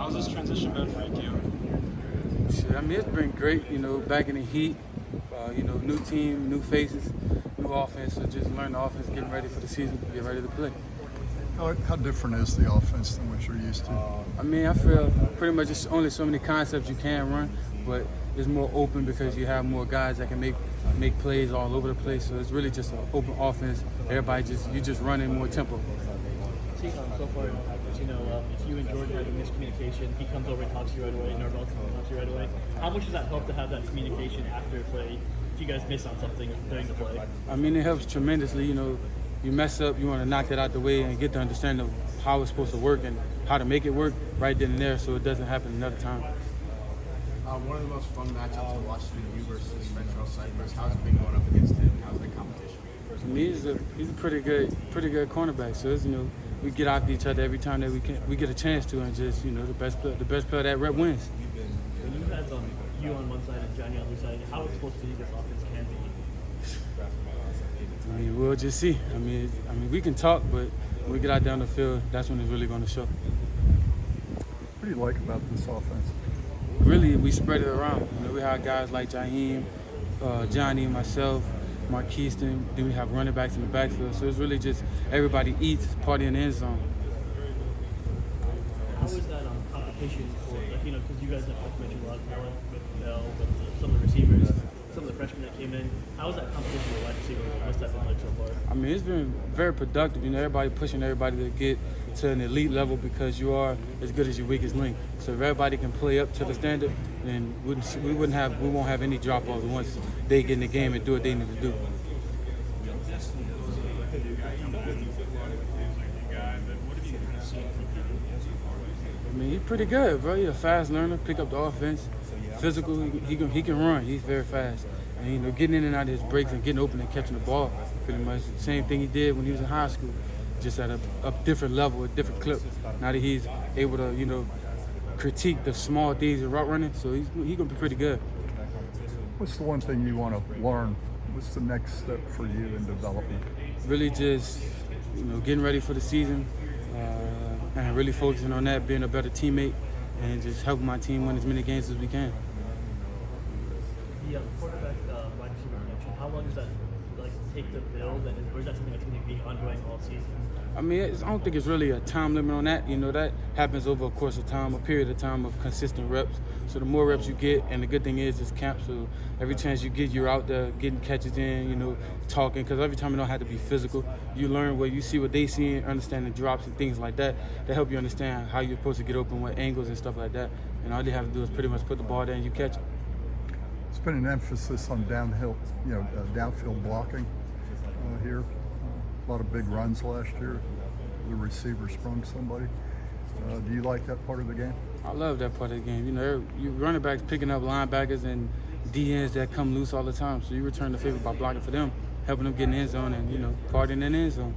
How's this transition been for you, Keon? Shit, I mean, it's been great, back in the heat, new team, new faces, new offense. So just learn the offense, getting ready for the season, get ready to play. How different is the offense than what you're used to? I mean, I feel pretty much it's only so many concepts you can run, but it's more open because you have more guys that can make plays all over the place. So it's really just an open offense. You just running more tempo. So far, if you and Jordan having miscommunication, he comes over and talks to you right away, Norvell comes over and talks to you right away. How much does that help to have that communication after a play if you guys miss on something during the play? I mean, it helps tremendously. You mess up, you want to knock that out the way and get the understanding of how it's supposed to work and how to make it work right then and there so it doesn't happen another time. One of the most fun matchups to watch is you versus Ventrell Cypress. How's it been going up against him? How's the competition? To me, he's a pretty good cornerback. So it's, we get after each other every time that we get a chance to, and just the best player that rep wins. When you have you on one side and Johnny on the other side, how explosive this offense can be? I mean, we'll just see. I mean, we can talk, but when we get out there on the field, that's when it's really going to show. What do you like about this offense? Really, we spread it around. We have guys like Jaheim, Johnny, myself, Marquise, then we have running backs in the backfield. So it's really just everybody eats, party in the end zone. How is that competition for, because you guys have mentioned a lot of talent with Bell, with some of the receivers, some of the freshmen that came in. How is that competition with wide receiver? What's that been like so far? I mean, it's been very productive. Everybody pushing everybody to get to an elite level because you are as good as your weakest link. So if everybody can play up to the standard, then we won't have any drop-offs once they get in the game and do what they need to do. I mean, he's pretty good, bro. He's a fast learner, pick up the offense, physical. He can run. He's very fast. And getting in and out of his breaks and getting open and catching the ball, pretty much the same thing he did when he was in high school, just at a different level, a different clip. Now that he's able to, critique the small things in route running, so he's gonna be pretty good. What's the one thing you want to learn? What's the next step for you in development? Really just, getting ready for the season, and really focusing on that, being a better teammate, and just helping my team win as many games as we can. The quarterback wide receiver connection, how long does that take to build, or is that something that's going to be ongoing all season? I mean, I don't think it's really a time limit on that. That happens over a course of time, a period of time of consistent reps. So the more reps you get, and the good thing is it's camp, so every chance you get, you're out there getting catches in, talking, because every time you don't have to be physical. You learn you see what they see and understand the drops and things like that help you understand how you're supposed to get open, what angles and stuff like that. And all they have to do is pretty much put the ball there and you catch it. It's been an emphasis on downfield blocking here. A lot of big runs last year. The receiver sprung somebody. Do you like that part of the game? I love that part of the game. You running backs picking up linebackers and DNs that come loose all the time. So you return the favor by blocking for them, helping them get in the end zone and, partying in the end zone.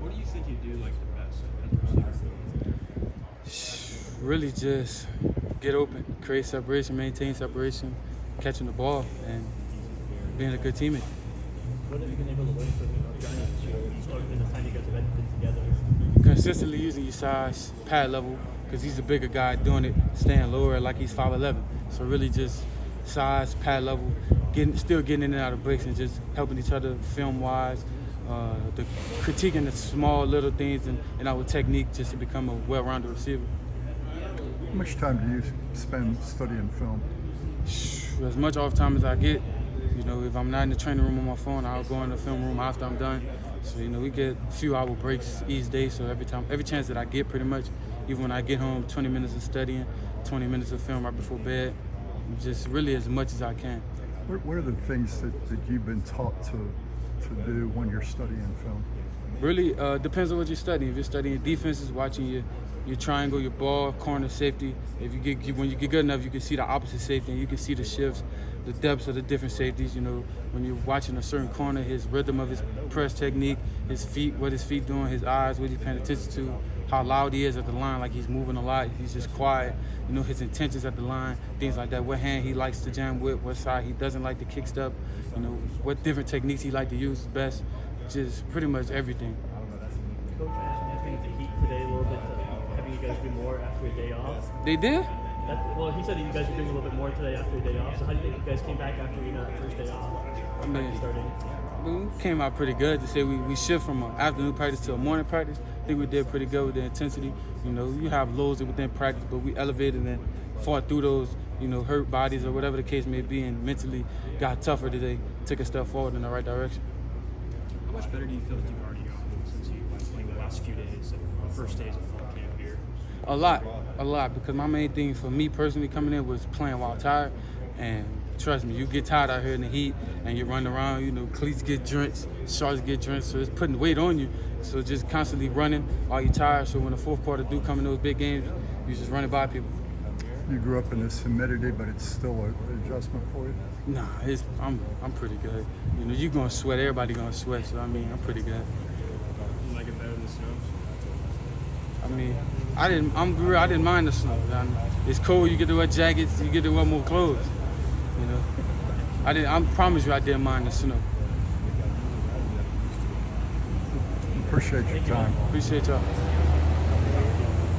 What do you think you do the best as a receiver? Really just get open, create separation, maintain separation, catching the ball, and being a good teammate. What have you been able to learn from Johnny this year, or in the time you guys have been together? Consistently using your size, pad level, because he's a bigger guy doing it, staying lower like he's 5'11". So really just size, pad level, still getting in and out of breaks and just helping each other film-wise, critiquing the small little things and our technique just to become a well-rounded receiver. How much time do you spend studying film? As much off time as I get. If I'm not in the training room on my phone, I'll go in the film room after I'm done. So, we get a few hour breaks each day. So every chance that I get, pretty much, even when I get home, 20 minutes of studying, 20 minutes of film right before bed, just really as much as I can. What are the things that you've been taught to do when you're studying film? Really depends on what you're studying. If you're studying defenses, watching your triangle, your ball, corner, safety. When you get good enough, you can see the opposite safety and you can see the shifts, the depths of the different safeties. When you're watching a certain corner, his rhythm of his press technique, his feet, what his feet doing, his eyes, what he's paying attention to, how loud he is at the line, like he's moving a lot, he's just quiet. His intentions at the line, things like that. What hand he likes to jam with, what side he doesn't like to kick step. What different techniques he like to use best. Just pretty much everything. Coach, I mentioned the Heat today a little bit, having you you guys do more after a day off. They did? Well, he said that you guys were doing a little bit more today after a day off. So how do you think you guys came back after that first day off? I mean, Starting. we came out pretty good to say we shift from an afternoon practice to a morning practice. I think we did pretty good with the intensity. You know, you have lows within practice, but we elevated and fought through those, you know, hurt bodies or whatever the case may be, and mentally got tougher today, took a step forward in the right direction. How much better do you feel like you've already gotten since you've been playing the last few days, the first days of fall camp here? A lot, because my main thing for me personally coming in was playing while tired. And trust me, you get tired out here in the heat and you run around, you know, cleats get drenched, shorts get drenched, so it's putting weight on you. So just constantly running while you're tired. So when the fourth quarter do come in those big games, you just running by people. You grew up in this humidity, but it's still an adjustment for you? Nah, I'm pretty good. You know, you gonna sweat, everybody gonna sweat, so I mean, I'm pretty good. You like it better than the snow? I mean, I didn't mind the snow. It's cold, you get to wear jackets, you get to wear more clothes. You know, I promise you I didn't mind the snow. Appreciate your time. Appreciate y'all.